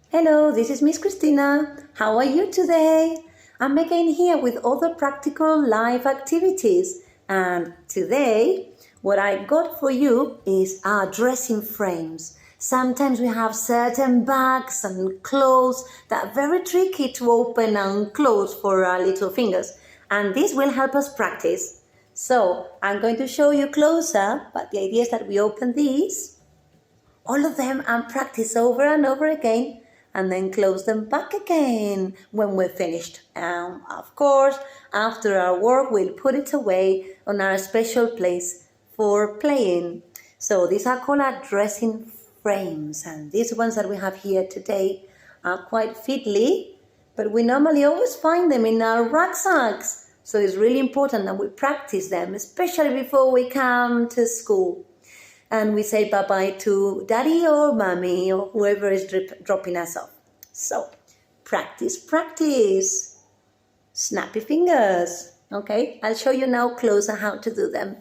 Hello, this is Miss Christina. How are you today? I'm again here with other practical life activities. And today, what I got for you is our dressing frames. Sometimes we have certain bags and clothes that are very tricky to open and close for our little fingers. And this will help us practice. So, I'm going to show you closer, but the idea is that we open these, all of them, and practice over and over again, and then close them back again when we're finished. And of course, after our work, we'll put it away on our special place for playing. So these are called our dressing frames, and these ones that we have here today are quite fiddly, but we normally always find them in our rucksacks. So it's really important that we practice them, especially before we come to school. And we say bye-bye to daddy or mommy or whoever is dropping us off. So, practice, practice. Snappy fingers. Okay, I'll show you now closer how to do them.